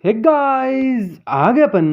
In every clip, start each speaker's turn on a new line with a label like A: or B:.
A: Hey guys, आ गए अपन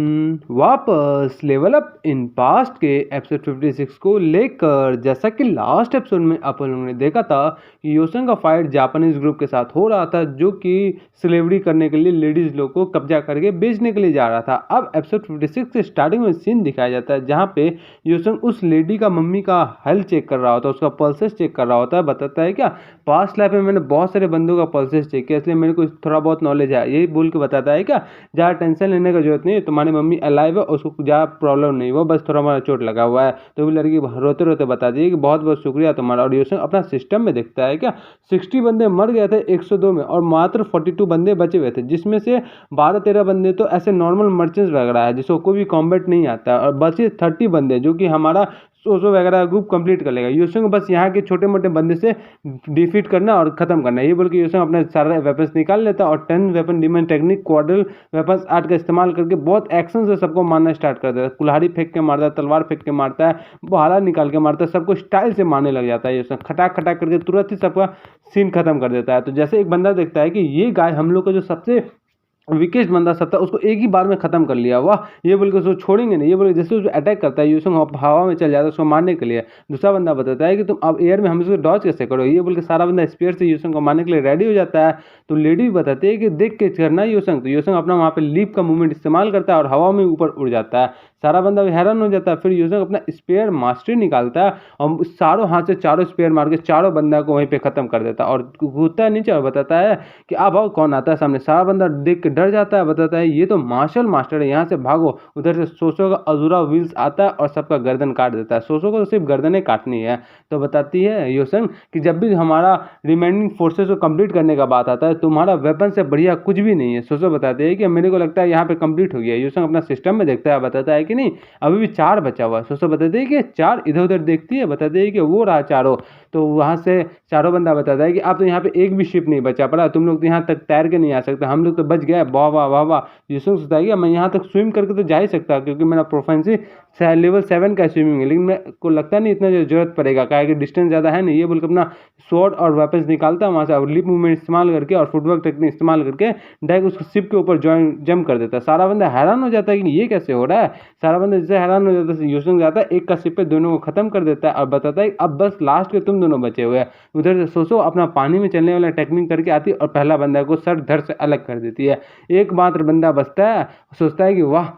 A: वापस level up in past के एपिसोड 56 को लेकर। जैसा कि लास्ट एपिसोड में अपन लोगों ने देखा था कि योसन का फाइट जापानीज ग्रुप के साथ हो रहा था, जो कि स्लेवरी करने के लिए लेडीज लोग को कब्जा करके बेचने के लिए जा रहा था। अब एपिसोड 56 के स्टार्टिंग में सीन दिखाया जाता है जहाँ पे योसन उस लेडी का मम्मी का हेल्थ चेक कर रहा होता है, उसका पल्सेस चेक कर रहा होता है। बताता है क्या, पास्ट लाइफ में मैंने बहुत सारे बंदों का पल्सेस चेक किया, इसलिए मेरे को थोड़ा बहुत नॉलेज है, यही बोल के बताता है क्या, ज़्यादा टेंशन लेने का जरूरत नहीं है, तुम्हारी मम्मी अलाइव है, उसको ज़्यादा प्रॉब्लम नहीं हुआ, बस थोड़ा हमारा चोट लगा हुआ है। तो भी लड़की रोते रोते बता दी कि बहुत बहुत शुक्रिया तुम्हारा। और योसन अपना सिस्टम में देखता है क्या, 60 बंदे मर गए थे 102 में, और मात्र 42 बंदे बचे हुए थे, जिसमें से 12-13 बंदे तो ऐसे नॉर्मल मर्चेंट्स लग रहा है जिसको कोई भी कॉम्बैट नहीं आता है, और बचे 30 बंदे जो कि हमारा सोसो वगैरह ग्रुप कंप्लीट कर लेगा। योसन को बस यहाँ के छोटे मोटे बंदे से डिफीट करना और खत्म करना, ये बोल के योसन अपने सारे वेपन्स निकाल लेता है और 10 weapon demon technique quadral weapons art का इस्तेमाल करके बहुत एक्शन से सबको मारना स्टार्ट कर देता है। कुल्हाड़ी फेंक के मारता है, तलवार फेंक के मारता है, भाला निकाल के मारता है, सबको स्टाइल से मारने लग जाता है। योसन खटाक खटाक करके तुरंत ही सबका सीन खत्म कर देता है। तो जैसे एक बंदा देखता है कि ये गाय हम लोग का जो सबसे विकेट बंदा सब था, उसको एक ही बार में खत्म कर लिया, वाह, ये बोल के उसको छोड़ेंगे नहीं, ये बोल के जैसे उसको अटैक करता है यूसुंग हवा में चल जाता है उसको मारने के लिए। दूसरा बंदा बताता है कि तुम अब एयर में हम इसको डॉज कैसे करो, ये बोल के सारा बंदा स्पीयर से यूसुंग को मारने के लिए रेडी हो जाता है। तो लेडी भी बताती है कि देख के करना यूसुंग। तो यूसुंग अपना वहाँ पे लीप का मूवमेंट इस्तेमाल करता है और हवा में ऊपर उड़ जाता है। सारा बंदा भी हैरान हो जाता है। फिर यूसुंग अपना स्पेयर मास्टरी निकालता है और चारों हाथ से चारों स्पेयर मार के चारों बंदा को वहीं पे खत्म कर देता है और कूदता है नीचे और बताता है कि अब आओ कौन आता है सामने। सारा बंदा देख के डर जाता है, बताता है ये तो मार्शल मास्टर है, यहाँ से भागो। उधर से सोसो का अधूरा व्हील्स आता है और सबका गर्दन काट देता है। सोसो को तो सिर्फ गर्दनें काटनी है। तो बताती है योसन कि जब भी हमारा रिमेनिंग फोर्सेस को कंप्लीट करने का बात आता है, तुम्हारा वेपन से बढ़िया कुछ भी नहीं है। सोसो बताते हैं कि मेरे को लगता है यहाँ पे कंप्लीट हो गया। योसन अपना सिस्टम में देखता है, बताता है कि नहीं, अभी भी 4 बचा हुआ है। सोसो बताते हैं कि 4 इधर उधर देखती है, बताते हैं कि वो रहा चारों। तो वहाँ से चारों बंदा बताता है कि अब तो यहाँ पे एक भी शिप नहीं बचा पड़ा, तुम लोग तो यहाँ तक तैर के नहीं आ सकते, हम लोग तो बच गए। वाह वाह वाह वाह। यूसुफ सोचता है कि मैं यहाँ तक स्विम करके तो जा ही सकता, क्योंकि मेरा प्रोफेंसी लेवल 7 का स्विमिंग है, लेकिन मेरे को लगता नहीं इतना जरूरत पड़ेगा, क्या कि डिस्टेंस ज़्यादा है नहीं। ये बोलकर अपना स्वॉर्ड और वेपन्स निकालता है वहाँ से, और लिप मूवमेंट इस्तेमाल करके और फुटवर्क टेक्निक इस्तेमाल करके डायरेक्ट उसको शिप के ऊपर जंप कर देता है। सारा बंदा हैरान हो जाता है कि ये कैसे हो रहा है। सारा बंदा जैसे हैरान हो जाता है, यूसुफ जाता है एक का शिप पे दोनों को खत्म कर देता है और बताता है अब बस लास्ट के तुम दोनों बचे हुए हैं। उधर से सोचो अपना पानी में चलने वाला टेक्निक करके आती है और पहला बंदा को सर धड़ से अलग कर देती है। एकमात्र बंदा बचता है, सोचता है कि वाह।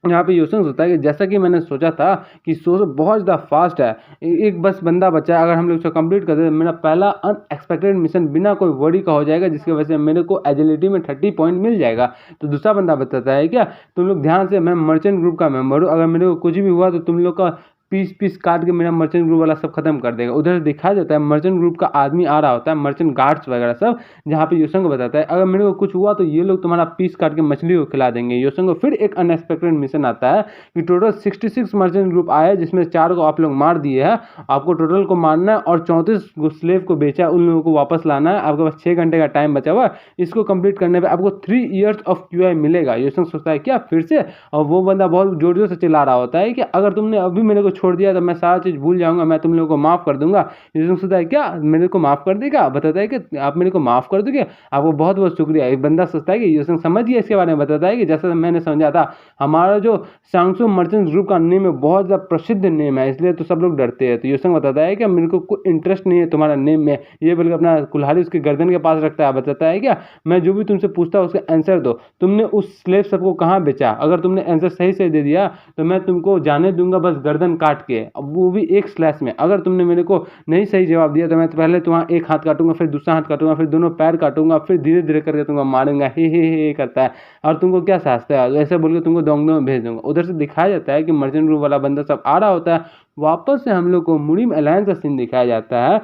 A: यहाँ पे यूसन सोचता है कि जैसा कि मैंने सोचा था कि सोचो बहुत ज़्यादा फास्ट है, एक बस बंदा बचा है, अगर हम लोग इसको कंप्लीट कर दे मेरा पहला अनएक्सपेक्टेड मिशन बिना कोई वरी का हो जाएगा, जिसकी वजह से मेरे को एजिलिटी में 30 पॉइंट मिल जाएगा। तो दूसरा बंदा बताता है क्या, तुम लोग ध्यान से, मैं मर्चेंट ग्रुप का मेंबर हूँ, अगर मेरे को कुछ भी हुआ तो तुम लोग का पीस पीस काट के मेरा मर्चेंट ग्रुप वाला सब खत्म कर देगा। उधर से दिखाया जाता है मर्चेंट ग्रुप का आदमी आ रहा होता है, मर्चेंट गार्ड्स वगैरह सब, जहाँ पे योसन को बताता है अगर मेरे को कुछ हुआ तो ये लोग तुम्हारा पीस काट के मछली को खिला देंगे। योसन को फिर एक अनएक्सपेक्टेड मिशन आता है कि टोटल 66 मर्चेंट ग्रुप आए, जिसमें 4 को आप लोग मार दिए हैं, आपको टोटल को मारना है और 34 स्लेव को बेचा उन लोगों को वापस लाना है। आपके पास 6 घंटे का टाइम बचा हुआ है, इसको कंप्लीट करने पर आपको 3 ईयर्स ऑफ क्यूआई मिलेगा। योसन सोचता है क्या फिर से, और वो बंदा बहुत जोर जोर से चिल्ला रहा होता है कि अगर तुमने अभी मेरे को छोड़ दिया तो मैं सारा चीज़ भूल जाऊंगा, मैं तुम लोगों को माफ़ कर दूंगा। यूसुफ सोचता है क्या मेरे को माफ़ कर देगा, बताता है कि आप मेरे को माफ़ कर दोगे, आपको बहुत बहुत शुक्रिया। एक बंदा सोचता है कि यूसुफ समझ गया इसके बारे में, बताता है कि जैसा मैंने समझा था, हमारा जो सांगसो मर्चेंट ग्रुप का नेम है बहुत ज़्यादा प्रसिद्ध नेम है, इसलिए तो सब लोग डरते हैं। तो यूसुफ बताता है कि मेरे को कोई इंटरेस्ट नहीं है तुम्हारा नेम में, ये बोलकर अपना कुल्हाड़ी उसके गर्दन के पास रखता है। बताता है क्या, मैं जो भी तुमसे पूछता हूँ उसका आंसर दो, तुमने उस स्लेव सबको कहाँ बेचा, अगर तुमने आंसर सही से दे दिया तो मैं तुमको जाने दूंगा बस गर्दन काट के, अब वो भी एक स्लैश में। अगर तुमने मेरे को नहीं सही जवाब दिया तो मैं तो पहले तुम्हारा एक हाथ काटूंगा, फिर दूसरा हाथ काटूंगा, फिर दोनों पैर काटूंगा, फिर धीरे धीरे करके तुमको मारूंगा, हे करता है, और तुमको क्या साजता है, ऐसे बोल के तुमको दोंगदो में भेज दूंगा। उधर से दिखाया जाता है कि मर्चेंट ग्रुप वाला बंदा सब आ रहा होता है। वापस से हम लोग को मुरिम अलायंस का सीन दिखाया जाता है,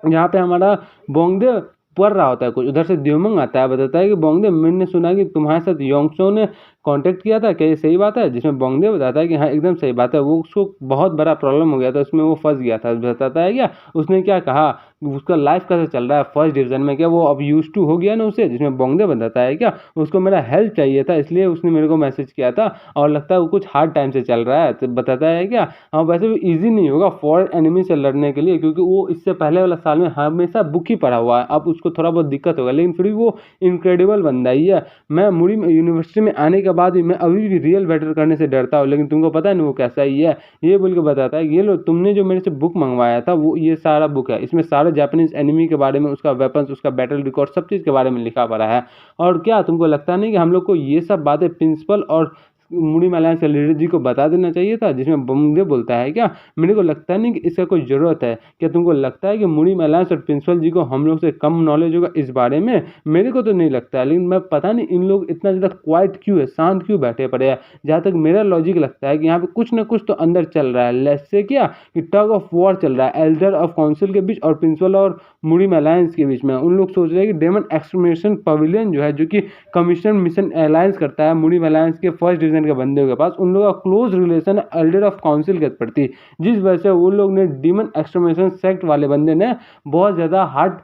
A: यहाँ पे हमारा बोंगदे पढ़ रहा होता है कुछ। उधर से द्योमंग आता है, बताता है कि बोंगदे, मैंने सुना कि तुम्हारे साथ योंगसो ने कॉन्टैक्ट किया था, क्या ये सही बात है? जिसमें बोंगदे बताता है कि हाँ, एकदम सही बात है। वो उसको बहुत बड़ा प्रॉब्लम हो गया था, उसमें वो फँस गया था। बताता है क्या, उसने क्या कहा, उसका लाइफ़ कैसे चल रहा है फर्स्ट डिवीज़न में, क्या वो अब यूज़्ड टू हो गया ना उसे? जिसमें बोंगदे बताता है क्या, उसको मेरा हेल्प चाहिए था इसलिए उसने मेरे को मैसेज किया था और लगता है वो कुछ हार्ड टाइम से चल रहा है। तो बताता है क्या, हाँ, वैसे भी ईज़ी नहीं होगा फॉरेन एनिमी से लड़ने के लिए, क्योंकि वो इससे पहले वाला साल में हमेशा बुक ही पढ़ा हुआ है। अब उसको थोड़ा बहुत दिक्कत होगा, लेकिन फिर भी वो इनक्रेडिबल बंदा ही है। मैं मुड़ी में यूनिवर्सिटी में आने के बाद भी मैं अभी भी रियल बैटल करने से डरता हूँ, लेकिन तुमको पता है ना वो कैसा ही है। ये बोल के बताता है, ये लो तुमने जो मेरे से बुक मंगवाया था वो ये सारा बुक है, इसमें सारे जापानीज एनिमी के बारे में, उसका वेपन्स, उसका बैटल रिकॉर्ड, सब चीज़ के बारे में लिखा पड़ा है। और क्या तुमको लगता नहीं कि हम लोग को ये सब बातें प्रिंसिपल और मुड़ी मलायन के लीडर जी को बता देना चाहिए था? जिसमें बंदे बोलता है क्या, मेरे को लगता नहीं कि इसका कोई ज़रूरत है। क्या तुमको लगता है कि मुड़ी मलायन और प्रिंसिपल जी को हम लोग से कम नॉलेज होगा इस बारे में? मेरे को तो नहीं लगता है, लेकिन मैं पता नहीं इन लोग इतना ज़्यादा क्वाइट क्यों है, शांत क्यों बैठे पड़े हैं। जहाँ तक मेरा लॉजिक लगता है कि यहाँ पे कुछ ना कुछ तो अंदर चल रहा है। लेट्स से क्या कि टग ऑफ वॉर चल रहा है एल्डर ऑफ काउंसिल के बीच और प्रिंसिपल और मुड़ी अलायंस के बीच में। उन लोग सोच रहे हैं कि डेमन एक्सट्रीमेशन पवेलियन जो है, जो कि कमिश्नर मिशन अलायंस करता है मुड़ी अलायंस के फर्स्ट डिवीजन के बंदे के पास, उन लोगों का क्लोज रिलेशन है एल्डर ऑफ काउंसिल के प्रति, जिस वजह से उन लोग ने डीमन एक्सट्रीमेशन सेक्ट वाले बंदे ने बहुत ज़्यादा हार्ड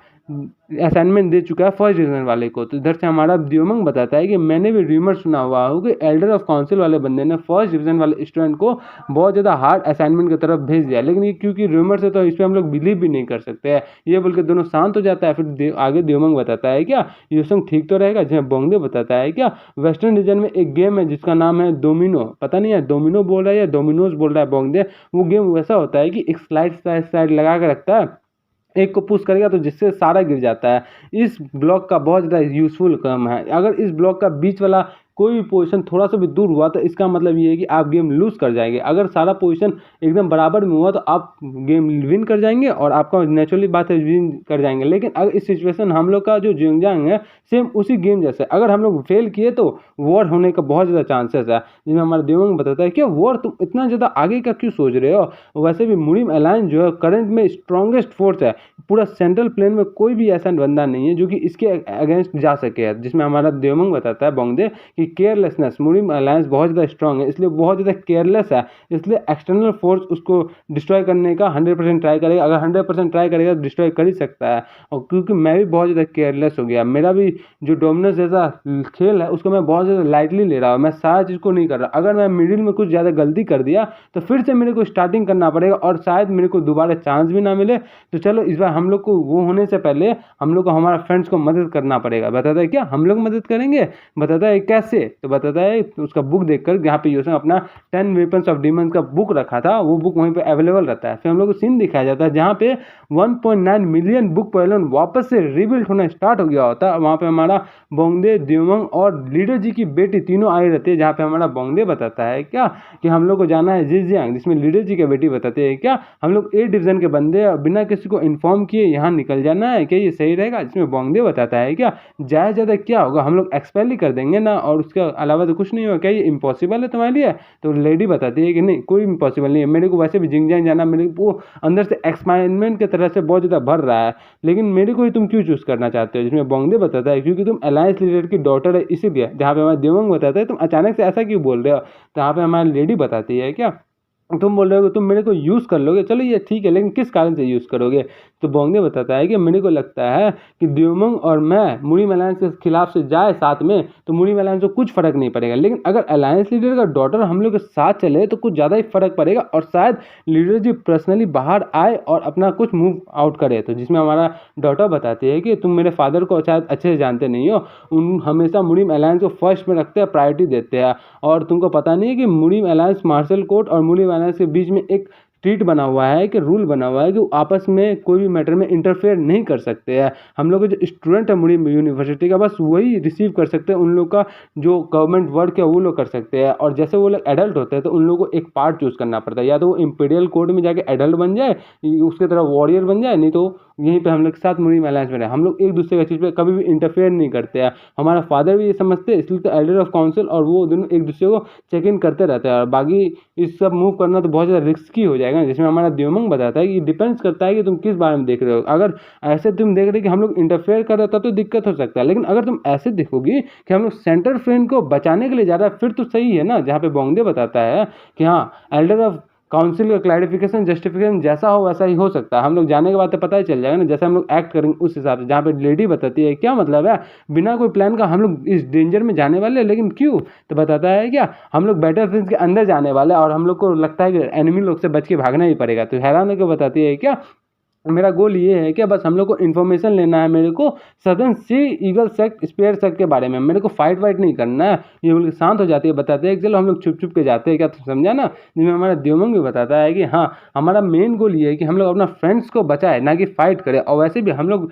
A: असाइनमेंट दे चुका है फर्स्ट डिवीजन वाले को। तो इधर से हमारा द्योमंग बताता है कि मैंने भी र्यूमर सुना हुआ हो कि एल्डर ऑफ काउंसिल वाले बंदे ने फर्स्ट डिवीजन वाले स्टूडेंट को बहुत ज़्यादा हार्ड असाइनमेंट की तरफ भेज दिया, लेकिन ये क्योंकि र्यूमर से तो इस पर हम लोग बिलीव भी नहीं कर सकते हैं। ये बोल के दोनों शांत हो जाता है। फिर आगे द्योमंग बताता है क्या, योसंग ठीक तो रहेगा? जिसमें बोंगदे बताता है क्या, वेस्टर्न रीजन में एक गेम है जिसका नाम है डोमिनो, पता नहीं है डोमिनो बोल रहा है या डोमिनोज बोल रहा है बोंगदे। वो गेम वैसा होता है कि एक स्लाइड लगा के रखता है, एक को पुश करेगा तो जिससे सारा गिर जाता है। इस ब्लॉक का बहुत ज़्यादा यूज़फुल काम है। अगर इस ब्लॉक का बीच वाला कोई भी पोजीशन थोड़ा सा भी दूर हुआ तो इसका मतलब ये है कि आप गेम लूज़ कर जाएंगे। अगर सारा पोजीशन एकदम बराबर में हुआ तो आप गेम विन कर जाएंगे और आपका नेचुरली बात है विन कर जाएंगे। लेकिन अगर इस सिचुएशन हम लोग का जो जिंगजांग है सेम उसी गेम जैसे, अगर हम लोग फेल किए तो वॉर होने का बहुत ज़्यादा चांसेस है। जिसमें हमारा देवंग बताता है कि वॉर तुम इतना ज़्यादा आगे का क्यों सोच रहे हो? वैसे भी मुड़िम अलायंस जो है करंट में स्ट्रॉन्गेस्ट फोर्स है। पूरा सेंट्रल प्लेन में कोई भी ऐसा बंदा नहीं है जो कि इसके अगेंस्ट जा सके। जिसमें हमारा देवंग बताता है बोंगदे कि केयरलेसनेस, मुड़िम अलायंस बहुत ज़्यादा स्ट्रांग है, इसलिए बहुत ज़्यादा केयरलेस है, इसलिए एक्सटर्नल फोर्स उसको डिस्ट्रॉय करने का 100% ट्राई करेगा। अगर 100% ट्राई करेगा तो डिस्ट्रॉय कर ही सकता है। और क्योंकि मैं भी बहुत ज़्यादा केयरलेस हो गया, मेरा भी जो डोमिनस जैसा खेल है उसको मैं बहुत ज़्यादा लाइटली ले रहा हूँ, मैं सारा चीज़ को नहीं कर रहा। अगर मैं मिडिल में कुछ ज़्यादा गलती कर दिया तो फिर से मेरे को स्टार्टिंग करना पड़ेगा और शायद मेरे को दोबारा चांस भी ना मिले। तो चलो इस बार हम लोग को वो होने से पहले हम लोग को हमारा फ्रेंड्स को मदद करना पड़ेगा। बताता है क्या, हम लोग मदद करेंगे? बताता है कैसे? तो बताता है उसका बुक देखकर, जहाँ पे यूसन अपना 10 वेपन्स ऑफ डीमंस का बुक रखा था, वो बुक वहीं पे अवेलेबल रहता है। फिर हम लोग को सीन दिखाया जाता है जहाँ पे 1.9 मिलियन बुक पवेलियन वापस से रिबिल्ड होना स्टार्ट हो गया होता है। वहाँ पे हमारा बोंगदे, द्योमंग और लीडर जी की बेटी तीनों आई रहती है। जहाँ पे हमारा बोंगदे बताता है क्या कि हम लोग को जाना है जिजियांग, जिसमें लीडर जी की बेटी बताते हैं क्या हम लोग ए डिवीजन के बंदे बिना किसी को इन्फॉर्म किए यहाँ निकल जाना है, क्या ये सही रहेगा? जिसमें बोंगदे बताता है क्या ज़्यादा ज़्यादा क्या होगा, हम लोग एक्सपेल ही कर देंगे ना, और उसके अलावा तो कुछ नहीं होगा, क्या ये इम्पॉसिबल है तुम्हारे लिए? तो लेडी बताती है कि नहीं, कोई इम्पॉसिबल नहीं है, मेरे को वैसे भी जिंगजांग जाना मेरे को अंदर से एक्सपायरमेंट की तरह से बहुत ज़्यादा भर रहा है, लेकिन मेरे को ही तुम क्यों चूज़ करना चाहते हो? जिसमें बोंगदे बताता है क्योंकि तुम अलायंस लीडर की डॉटर है इसीलिए। जहाँ पे हमारा देवंग बताता है तुम अचानक से ऐसा क्यों बोल रहे हो? तो यहाँ पे हमारी लेडी बताती है क्या तुम बोल रहे हो तुम मेरे को यूज़ कर लोगे, चलो ये ठीक है, लेकिन किस कारण से यूज़ करोगे? तो बोंगदे बताता है कि मेरे को लगता है कि द्योमंग और मैं मुड़ी अलायंस के खिलाफ से जाए साथ में तो मुड़ी अलायंस को कुछ फर्क नहीं पड़ेगा, लेकिन अगर अलायंस लीडर का डॉटर हम लोग के साथ चले तो कुछ ज़्यादा ही फर्क पड़ेगा और शायद लीडर जी पर्सनली बाहर आए और अपना कुछ मूव आउट करे। तो जिसमें हमारा डॉटर बताती है कि तुम मेरे फादर को शायद अच्छे से जानते नहीं हो, उन हमेशा मुड़ी अलायंस को फर्स्ट में रखते हैं, प्रायोरिटी देते हैं। और तुमको पता नहीं है कि मुड़ी अलायंस मार्शल कोर्ट और मुड़ी अलायंस के बीच में एक ट्रीट बना हुआ है, कि रूल बना हुआ है कि वो आपस में कोई भी मैटर में इंटरफेयर नहीं कर सकते हैं। हम लोग जो स्टूडेंट है मुड़ी यूनिवर्सिटी का बस वही रिसीव कर सकते हैं, उन लोग का जो गवर्नमेंट वर्क है वो लोग कर सकते हैं। और जैसे वो लोग एडल्ट होते हैं तो उन लोगों को एक पार्ट चूज़ करना पड़ता है, या तो वो इंपीरियल कोर्ट में जाके एडल्ट बन जाए, उसके तरह वॉरियर बन जाए, नहीं तो यहीं पे हम लोग के साथ मुड़ी अलायंस में रहे। हम लोग एक दूसरे का चीज़ पे कभी भी इंटरफेयर नहीं करते हैं। हमारा फादर भी ये समझते हैं, इसलिए तो एल्डर ऑफ काउंसिल और वो दोनों एक दूसरे को चेक इन करते रहते हैं। और बाकी इस सब मूव करना तो बहुत ज़्यादा रिस्की हो जाएगा जाएगा, जिसमें हमारा द्योमंग बताता है कि डिपेंड्स करता है कि तुम किस बारे में देख रहे हो। अगर ऐसे तुम देख रहे हो कि हम लोग इंटरफेयर कर रहे हो तब तो दिक्कत हो सकता है, लेकिन अगर तुम ऐसे देखोगी कि हम लोग सेंटर फ्रेंड को बचाने के लिए जा रहा है, फिर तो सही है ना। जहाँ पे बोंगदे बताता है कि हाँ, एल्डर ऑफ काउंसिल का क्लैरिफिकेशन जस्टिफिकेशन जैसा हो वैसा ही हो सकता है। हम लोग जाने के बाद तो पता ही चल जाएगा ना, जैसे हम लोग एक्ट करेंगे उस हिसाब से। जहाँ पे लेडी बताती है क्या मतलब है, बिना कोई प्लान का हम लोग इस डेंजर में जाने वाले हैं, लेकिन क्यों? तो बताता है क्या, हम लोग बैटलफील्ड के अंदर जाने वाले हैं और हम लोग को लगता है कि एनिमी लोग से बच के भागना ही पड़ेगा। तो हैरान होकर बताती है क्या, मेरा गोल ये है कि बस हम लोग को इन्फॉर्मेशन लेना है, मेरे को सदन सी ईगल सेक्ट स्पेयर सेक्ट के बारे में, मेरे को फाइट वाइट नहीं करना है। ये बोल के शांत हो जाती है, बताते हैं कि चलो हम लोग छुप छुप के जाते हैं क्या, तो समझा ना। जिसमें हमारा द्योमंग भी बताता है कि हाँ, हमारा मेन गोल ये है कि हम लोग अपना फ्रेंड्स को बचाए, ना कि फाइट करें। और वैसे भी हम लोग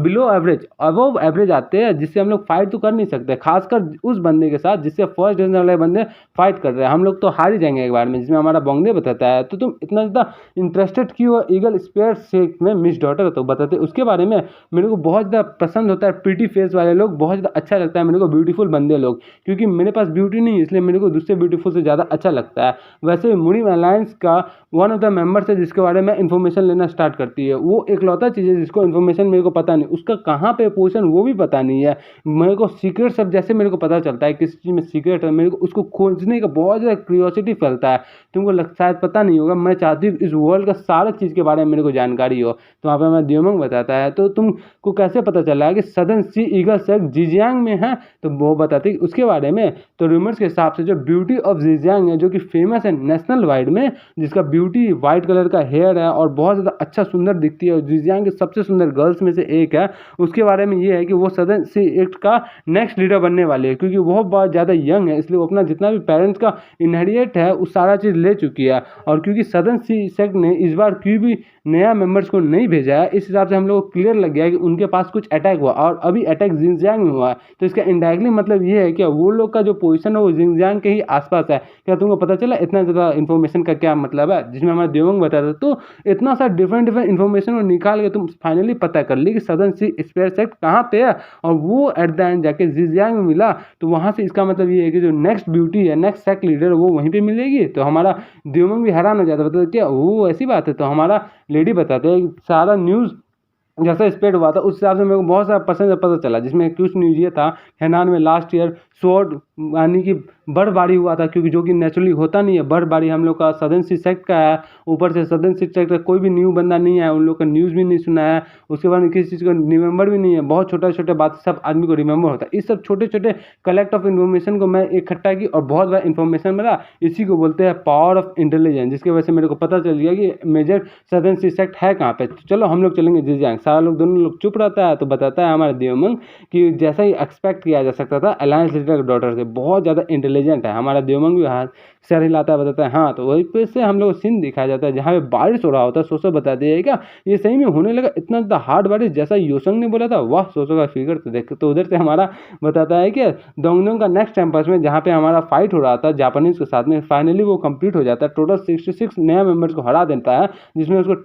A: बिलो एवरेज अबव एवरेज आते हैं, जिससे हम लोग फाइट तो कर नहीं सकते, खासकर उस बंदे के साथ जिससे फर्स्ट डिवीजन वाले बंदे फाइट कर रहे हैं, हम लोग तो हार ही जाएंगे एक बार में। जिसमें हमारा बोंगदे बताता है तो तुम इतना ज़्यादा इंटरेस्टेड क्यों हो ईगल स्पेयर सेक्ट में मिस डॉटर, तो बताते उसके बारे में। मेरे को बहुत ज़्यादा पसंद होता है प्रीटी फेस वाले लोग, बहुत ज़्यादा अच्छा लगता है मेरे को ब्यूटीफुल बंदे लोग, क्योंकि मेरे पास ब्यूटी नहीं है, इसलिए मेरे को दूसरे ब्यूटीफुल से ज़्यादा अच्छा लगता है। वैसे मुनीम अलायंस का वन ऑफ द मेंबर्स है जिसके बारे में इन्फॉर्मेशन लेना स्टार्ट करती है। वो एकलौता चीज़ है जिसको इन्फॉर्मेशन मेरे को पता नहीं, उसका कहाँ पे पोजीशन वो भी पता नहीं है। मेरे को सीक्रेट सब जैसे मेरे को पता चलता है किस चीज़ में सीक्रेट है, मेरे को उसको खोजने का बहुत ज़्यादा क्यूरियोसिटी फैलता है। तुमको शायद पता नहीं होगा, मैं चाहती हूँ इस वर्ल्ड का सारा चीज़ के बारे में मेरे को जानकारी हो। तो वहाँ पर मैं द्योमंग बताता है तो तुमको कैसे पता चला कि सदन सी ईगल सेक्ट जिजियांग में है, तो वो बताती है उसके बारे में। तो रूमर्स के हिसाब से जो ब्यूटी ऑफ जिजियांग है, जो कि फेमस है नेशनल वाइड में, जिसका ब्यूटी वाइट कलर का हेयर है और बहुत ज़्यादा अच्छा सुंदर दिखती है और जिजियांग की सबसे सुंदर गर्ल्स में से एक है, उसके बारे में ये है कि वो सदन सी एक्ट का नेक्स्ट लीडर बनने वाले है, क्योंकि वो बहुत ज़्यादा यंग है, इसलिए वो अपना जितना भी पेरेंट्स का इनहेरिएट है उस सारा चीज़ ले चुकी है। और क्योंकि सदन सी सेक्ट ने इस बार कोई भी नया मेंबर्स को नहीं भेजा है, इस हिसाब से हम लोग को क्लियर लग गया है कि उनके पास कुछ अटैक हुआ और अभी अटैक जिंजियांग में हुआ है। तो इसका इनडायरेक्टली मतलब ये है कि वो लोग का जो पोजीशन है वो जिंजियांग के ही आसपास है। क्या तुमको पता चला इतना ज़्यादा इन्फॉर्मेशन का क्या मतलब है? जिसमें हमारा द्योमंग बताता तो इतना सा डिफरेंट डिफरेंट इन्फॉर्मेशन को निकाल के तुम फाइनली पता कर ली कि सदन सी स्पेयर सेक्ट कहाँ पे है, और वो एट द एंड जाके जिंजियांग में मिला। तो वहाँ से इसका मतलब ये है कि जो नेक्स्ट ब्यूटी है, नेक्स्ट सेक्ट लीडर, वो वहीं पर मिलेगी। तो हमारा द्योमंग भी हैरान हो जाता है, बताते क्या वो ऐसी बात है। तो हमारा लेडी बताते हैं सारा न्यूज़ जैसा स्प्रेड हुआ था उस हिसाब से मेरे को बहुत सारा पसंद पता चला। जिसमें कुछ न्यूज़ ये था, हैनान में लास्ट ईयर स्वॉर्ड यानी कि बर्फबारी हुआ था, क्योंकि जो कि नेचुरली होता नहीं है। बर्फबारी हम लोग का सदन सी सेक्ट का है, ऊपर से सदन सी सेक्ट का कोई भी न्यू बंदा नहीं है, उन लोग का न्यूज़ भी नहीं सुना है, उसके बाद किसी चीज़ को रिमेंबर भी नहीं है। बहुत छोटा छोटा बात सब आदमी को रिमेंबर होता है। इस सब छोटे छोटे कलेक्ट ऑफ इन्फॉर्मेशन को मैं इकट्ठा की और बहुत बड़ा इन्फॉर्मेशन मिला, इसी को बोलते हैं पावर ऑफ इंटेलिजेंस, जिसकी वजह से मेरे को पता चल गया कि मेजर सदन सी सेक्ट है कहाँ पे। तो चलो हम लोग चलेंगे जिजियांग। सारा लोग दोनों लोग चुप रहता है। तो बताता है हमारा द्योमंग कि जैसा ही एक्सपेक्ट किया जा सकता था, अलायंस लीडर की डॉटर से बहुत ज़्यादा इंटेलिजेंट है। हमारा द्योमंग भी हाथ सर हिलाता है, बताता है हाँ। तो वही पे से हम लोग सीन दिखाया जाता है जहाँ पे बारिश हो रहा होता है। सोचो बताती है क्या ये सही में होने लगा, इतना ज़्यादा हार्ड बारिश जैसा योसंग ने बोला था। वाह, सोचो का फिगर तो देख। तो उधर से हमारा बताता है कि डोंगडोंग का नेक्स्ट कैंपस में जहाँ पे हमारा फाइट हो रहा था जापानीज के साथ में, फाइनली वो कंप्लीट हो जाता है। टोटल 66 नया मेंबर्स को हरा देता है, जिसमें उसको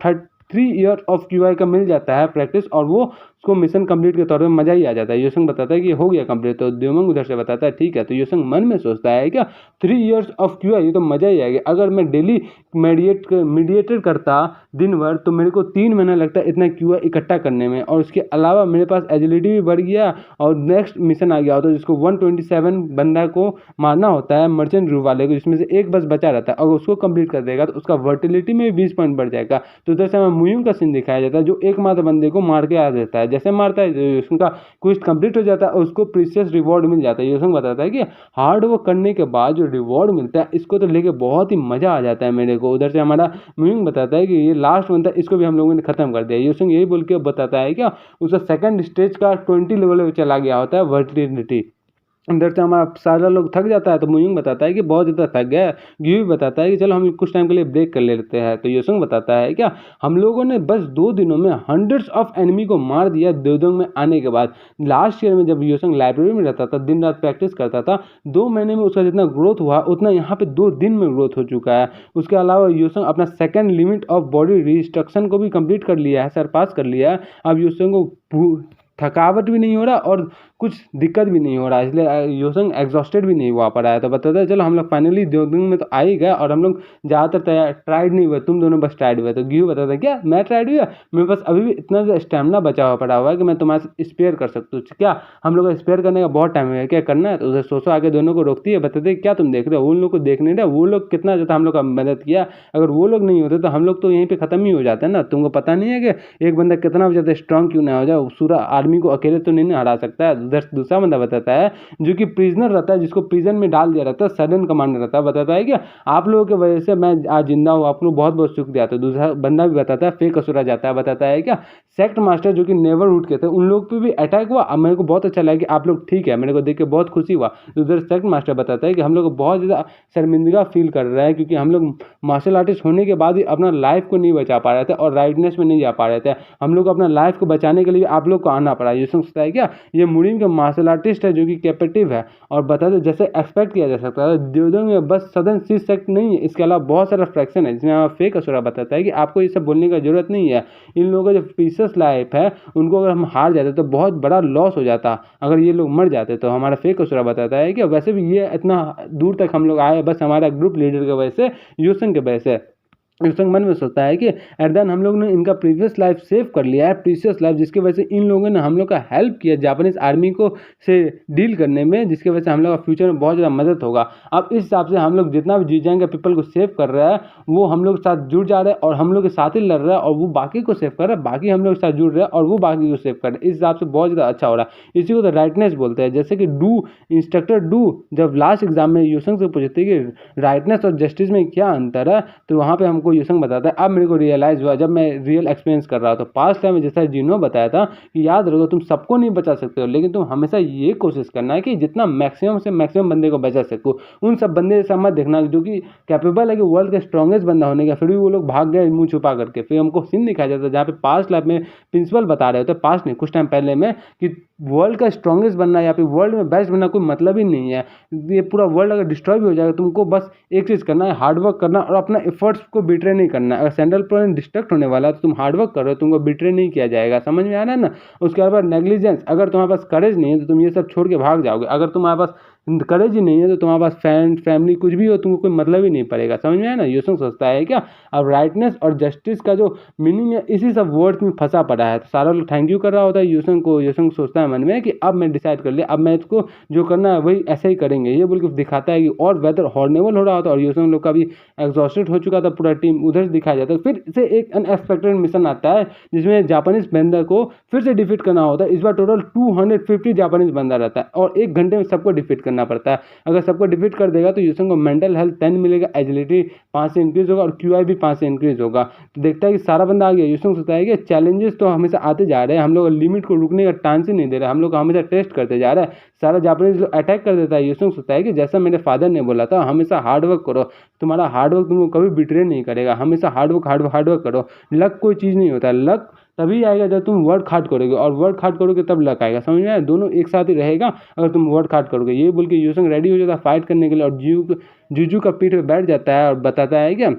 A: 3 ईयर ऑफ क्यूआई का मिल जाता है प्रैक्टिस, और वो उसको मिशन कंप्लीट के तौर पे मजा ही आ जाता है। योसंग बताता है कि हो गया कंप्लीट। तो द्योमंग उधर से बताता है ठीक है। तो योसंग मन में सोचता है क्या 3 ईयर्स ऑफ क्यूआई, ये तो मजा ही आएगा। अगर मैं डेली मीडिएटेड करता दिन भर तो मेरे को 3 महीना लगता है इतना क्यूआई इकट्ठा करने में, और उसके अलावा मेरे पास एजिलिटी भी बढ़ गया और नेक्स्ट मिशन आ गया होता है जिसको 127 बंदा को मारना होता है मर्चेंट ग्रुप वाले को, जिसमें से एक बस बचा रहता है। अगर उसको कंप्लीट कर देगा तो उसका वर्टिलिटी में 20 पॉइंट बढ़ जाएगा। तो उधर से हमें मुयुंग का सीन दिखाया जाता है, जो एकमात्र बंदे को मार के आ देता है। जैसे मारता है तो उसका क्वेस्ट कंप्लीट हो जाता है और उसको प्रीशियस रिवॉर्ड मिल जाता है। योसंग बताता है कि हार्ड वर्क करने के बाद जो रिवॉर्ड मिलता है इसको तो लेके बहुत ही मजा आ जाता है मेरे को। उधर से हमारा मुयुंग बताता है कि ये लास्ट वन था, इसको भी हम लोगों ने खत्म कर दिया। योसंग यही बोल के बताता है क्या उसका सेकंड स्टेज का 20 लेवल पे चला गया होता है वर्टिलिटी। अंदर से हमारा सारा लोग थक जाता है। तो मुयुंग बताता है कि बहुत ज़्यादा थक गया है। गिव भी बताता है कि चलो हम कुछ टाइम के लिए ब्रेक कर लेते हैं। तो योसंग बताता है क्या हम लोगों ने बस 2 दिनों में हंड्रेड्स ऑफ एनिमी को मार दिया द्योदोंग में आने के बाद। लास्ट ईयर में जब योसंग लाइब्रेरी में रहता था, दिन रात प्रैक्टिस करता था, 2 महीने में उसका जितना ग्रोथ हुआ उतना यहाँ पे 2 दिन में ग्रोथ हो चुका है। उसके अलावा योसंग अपना second limit of body restriction को भी कंप्लीट कर लिया है, सरपास कर लिया है। अब योसंग को थकावट भी नहीं हो रहा और कुछ दिक्कत भी नहीं हो रहा है, इसलिए योसेंग एग्जॉस्टेड भी नहीं हुआ पड़ा है। तो बताता है चलो हम लोग फाइनली 2 दिन में तो आ ही गए और हम लोग ज़्यादातर तैयार ट्राइड नहीं हुए, तुम दोनों बस ट्राइड हुए। तो गिहू बताता है क्या मैं ट्राइड हुआ, मेरे पास अभी भी इतना स्टेमिना बचा हुआ पड़ा हुआ है कि मैं तुम्हारे साथ स्पेयर कर सकता हूँ। क्या हम लोग को स्पेयर करने का बहुत टाइम है, क्या करना है? तो उधर सोचो आगे दोनों को रोकती है, बताते क्या तुम देख रहे हो, उन लोग को देख नहीं रहे, वो लोग कितना ज़्यादा हम लोग का मदद किया, अगर वो लोग नहीं होते तो हम लोग तो यहीं पे ख़त्म ही हो जाते हैं ना। तुमको पता नहीं है कि एक बंदा कितना भी ज़्यादा स्ट्रांग क्यों ना हो जाए, पूरा आर्मी को अकेले तो नहीं हरा सकता है। उधर दूसरा बंदा बताता है जो कि प्रिजनर रहता है, जिसको प्रिजन में डाल दिया रहता है, सडन कमांडर रहता है, बताता है कि आप लोगों की वजह से मैं आज जिंदा हूँ, आप लोग बहुत बहुत शुक्रिया। तो दूसरा बंदा भी बताता है फेक असुरा जाता है, बताता है क्या सेक्ट मास्टर जो कि नेबरहुड के थे उन लोग पे भी अटैक हुआ। अब मेरे को बहुत अच्छा लगा कि आप लोग ठीक है, मेरे को देख के बहुत खुशी हुआ। तो उधर सेक्ट मास्टर बताता है कि हम लोग बहुत ज़्यादा शर्मिंदगा फील कर रहे हैं क्योंकि हम लोग मार्शल आर्टिस्ट होने के बाद भी अपना लाइफ को नहीं बचा पा रहे थे और राइटनेस में नहीं जा पा रहे थे। हम लोग अपना लाइफ को बचाने के लिए आप लोग को आना पड़ा। ये सोचता है क्या ये मुरीम का मार्शल आर्टिस्ट है जो कि कैपेटिव है और बताते जैसे एक्सपेक्ट किया जा सकता है द्योदंग में बस सदन सी सेक्ट नहीं है, इसके अलावा बहुत सारा फ्रैक्शन है जिसमें फेक असुरा बताता है कि आपको ये सब बोलने का जरूरत नहीं है। इन लोगों का जो प्रीशियस लाइफ है उनको अगर हम हार जाते तो बहुत बड़ा लॉस हो जाता, अगर ये लोग मर जाते तो। हमारा फेक असुरा बताता है कि वैसे भी ये इतना दूर तक हम लोग आए बस हमारा ग्रुप लीडर की वजह से, योसेंग की वजह से। योसेंग मन में सोचता है कि एट देन हम लोग ने इनका प्रीवियस लाइफ सेव कर लिया है, प्रीशियस लाइफ, जिसकी वजह से इन लोगों ने हम लोग का हेल्प किया जापानीज आर्मी को से डील करने में, जिसकी वजह से हम लोग का फ्यूचर में बहुत ज़्यादा मदद होगा। अब इस हिसाब से हम लोग जितना भी जीजांग के पीपल को सेव कर रहा है वो हम लोग के साथ जुड़ जा रहे हैं और हम लोग के साथ ही लड़ रहा है और वो बाकी को सेव कर रहा है, बाकी हम लोग के साथ जुड़ रहे हैं और वो बाकी को सेव कर रहे हैं। इस हिसाब से बहुत ज़्यादा अच्छा हो रहा है। इसी को तो राइटनेस बोलते हैं। जैसे कि डू इंस्ट्रक्टर डू जब लास्ट एग्जाम में योसेंग से पूछते कि राइटनेस और जस्टिस में क्या अंतर है, तो वहाँ पे हमको योसेंग बताता है अब मेरे को रियलाइज़ हुआ जब मैं रियल एक्सपीरियंस कर रहा था। पास्ट टाइम में जैसा जिन्हों बताया था कि याद रखो तुम सबको नहीं बचा सकते हो, लेकिन तुम हमेशा ये कोशिश करना है कि जितना मैक्सिमम से मैक्सिमम बंदे को बचा सको। उन सब बंदे से मत देखना जो कि कैपेबल है कि वर्ल्ड का स्ट्रॉन्गेस्ट बंदा होने का, फिर भी वो लोग भाग गए मुंह छुपा करके। फिर हमको सीन दिखाया जाता है जहाँ पे पास्ट लाइफ में प्रिंसिपल बता रहे होते, पास्ट नहीं कुछ टाइम पहले में, कि वर्ल्ड का स्ट्रॉन्गेस्ट बनना या फिर वर्ल्ड में बेस्ट बनना कोई मतलब ही नहीं है। ये पूरा वर्ल्ड अगर डिस्ट्रॉय भी हो जाएगा तुमको बस एक चीज़ करना है, हार्डवर्क करना और अपना एफर्ट्स को बिट्रे नहीं करना है। अगर सेंट्रल प्लान डिस्ट्रक्ट होने वाला है तो तुम हार्डवर्क करो, तुमको बिट्रे नहीं किया जाएगा। समझ में आ रहा है ना? उसके बाद नेग्लिजेंस, अगर तुम्हारे पास करेज नहीं है तो तुम ये सब छोड़ के भाग जाओगे। अगर तुम्हारे पास करेज ही नहीं है तो तुम्हारे पास फ्रेंड फैमिली कुछ भी हो तुमको कोई मतलब ही नहीं पड़ेगा। समझ में आया ना? योसेंग सोचता है क्या अब राइटनेस और जस्टिस का जो मीनिंग है इसी सब वर्ड्स में फंसा पड़ा है। तो सारा लोग थैंक यू कर रहा होता है योसेंग को। योसेंग सोचता है मन में कि अब मैं डिसाइड कर लिया, अब मैं इसको जो करना है वही ऐसे ही करेंगे, ये बोल के दिखाता है कि और वेदर हॉर्नेबल हो रहा होता है और योसेंग लोग का भी एग्जॉस्टेड हो चुका था पूरा टीम, उधर से दिखाया जाता है। फिर से एक अनएक्सपेक्टेड मिशन आता है जिसमें जापानीज बंदा को फिर से डिफीट करना होता है। इस बार टोटल 250 जापानीज बंदा रहता है और 1 घंटे में सबको डिफीट करना पड़ता है। अगर सबको डिफीट कर देगा तो योसेंग को मेंटल हेल्थ 10 मिलेगा, एजिलिटी 5 से इंक्रीज होगा और क्यूआई भी 5 से इंक्रीज होगा। तो देखता है कि सारा बंदा आ गया। योसेंग सोचता है कि चैलेंजेस तो हमेशा आते जा रहे हैं, हम लोग लिमिट को रुकने का चांस ही नहीं दे रहे, हम लोग हमेशा टेस्ट करते जा रहे हैं। सारा जापानीज लोग अटैक कर देता है। योसेंग सोचता है कि जैसा मेरे फादर ने बोला था हमेशा हार्डवर्क करो, तुम्हारा हार्डवर्क तुमको कभी बिट्रे नहीं करेगा, हमेशा हार्डवर्क करो। लक कोई चीज़ नहीं होता, लक तभी आएगा जब तुम वर्क हार्ड करोगे और वर्क हार्ड करोगे तब लक आएगा। समझ में आया? दोनों एक साथ ही रहेगा अगर तुम वर्क हार्ड करोगे। ये बोल के योसेंग रेडी हो जाता है फाइट करने के लिए और जुजू का पीठ पे बैठ जाता है और बताता है क्या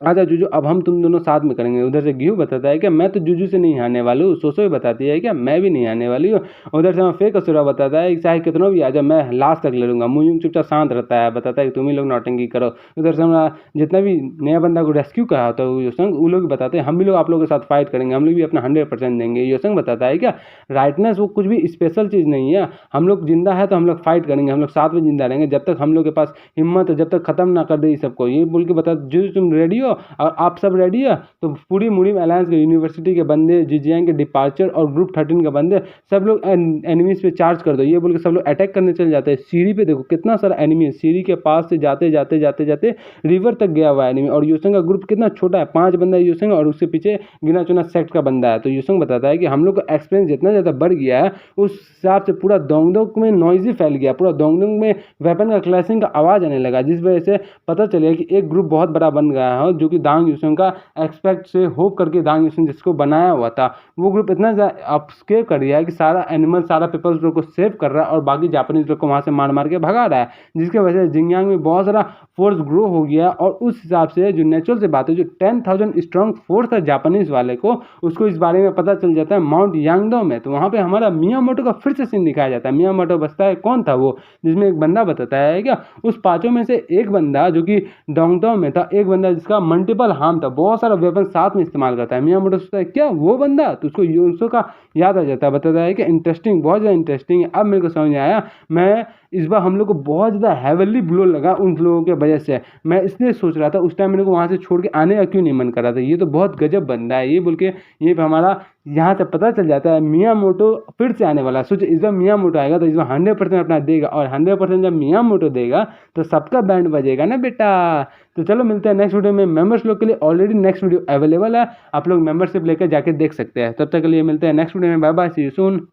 A: आजा जुजू अब हम तुम दोनों साथ में करेंगे। उधर से गिहू बताता है कि मैं तो जुजू से नहीं हारने वाली हूँ। सोसो ही बताती है कि मैं भी नहीं हारने वाली हूँ। उधर से फेक असुरा बताता है कि चाहे कितना भी आ जाए मैं लास्ट तक लड़ूंगा। मुंह चुपचाप शांत रहता है, बताता है कि तुम ही लोग नौटंकी करो। उधर से हमारा जितना भी नया बंदा को रेस्क्यू करा होता है योसेंग, वो लोग बताते हैं हम भी लोग आप लोगों के साथ फाइट करेंगे, हम लोग भी अपना 100% देंगे। योसेंग बताता है क्या राइटनेस वो कुछ भी स्पेशल चीज़ नहीं है, हम लोग जिंदा है तो हम लोग फाइट करेंगे, हम लोग साथ में जिंदा रहेंगे जब तक हम लोग के पास हिम्मत है, जब तक खत्म ना कर दे इस सबको। ये बोल के बता जो तुम रेडी हो और आप सब रेडी है तो पूरी मुरीम अलायंस के यूनिवर्सिटी के बंदे, जीजीएंग के डिपार्चर और ग्रुप 13 के बंदे सब लोग एनिमीज पे चार्ज कर दो। ये बोल के सब लोग अटैक करने चल जाते हैं। सीढ़ी पे देखो कितना सारा एनिमी है, सीढ़ी के पास से जाते जाते जाते जाते रिवर तक गया हुआ एनिमी। और योसेंग का ग्रुप कितना छोटा है, 5 बंदा है योसेंग और उसके पीछे गिना चुना सेक्ट का बंदा है। तो योसेंग बताता है कि हम लोग का एक्सपीरियंस जितना ज़्यादा बढ़ गया है उस हिसाब से पूरा दोंगदोंग में नॉइजी फैल गया, पूरा दोंगदोंग में वेपन का क्लैशिंग का आवाज़ आने लगा, जिस वजह से पता चलेगा कि एक ग्रुप बहुत बड़ा बन गया है जो कि दांग यूसन का एक्सपेक्ट से होप करके दांग यूसन जिसको बनाया हुआ था, वो ग्रुप इतना ज़्यादा अपस्केल कर दिया है कि सारा एनिमल, सारा पीपल्स लोग को सेव कर रहा है और बाकी जापानीज लोग को वहाँ से मार मार के भगा रहा है, जिसकी वजह से जिंगयांग में बहुत सारा फोर्स ग्रो हो गया। और उस हिसाब से जो नेचुरल से बात है, जो 10,000 स्ट्रॉन्ग फोर्स था जापानीज वाले को, उसको इस बारे में पता चल जाता है माउंट यांगडो में। तो वहाँ पे हमारा मियामोटो का फिर से सीन दिखाया जाता है। मियामोटो बचता है, कौन था वो, जिसमें एक बंदा बताता है क्या, उस पांचों में से एक बंदा जो कि डोंगटाओ में था, एक बंदा जिसका मल्टीपल हार्म था, बहुत सारा वेपन साथ में इस्तेमाल करता है। मियामोटो सोचता है क्या वो बंदा, तो उसको यूसो का याद आ जाता है, बताता है कि इंटरेस्टिंग, बहुत ज़्यादा इंटरेस्टिंग है। अब मेरे को समझ में आया, मैं इस बार हम लोग को बहुत ज़्यादा हैवनली ब्लो लगा उन लोगों के वजह से। मैं इसलिए सोच रहा था उस टाइम मेरे को वहाँ से छोड़ के आने का क्यों नहीं मन कर रहा था, ये तो बहुत गजब बंदा है ये बोल के ये पे हमारा यहाँ से पता चल जाता है मियामोटो फिर से आने वाला है। सोच, इस बार मियामोटो आएगा तो इस बार 100% अपना देगा, और 100% जब मियामोटो देगा तो सबका बैंड बजेगा ना बेटा। तो चलो मिलते हैं नेक्स्ट वीडियो में। मेंबर्स लोग के लिए ऑलरेडी नेक्स्ट वीडियो अवेलेबल है, आप लोग मेंबरशिप लेकर जाके देख सकते हैं। तब तक के लिए मिलते हैं नेक्स्ट वीडियो में। Bye bye, see you soon.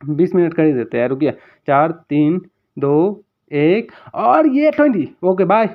A: 20 minute कर ही देते हैं, रुकिए, 4 3 2 1 और ये 20। Okay bye.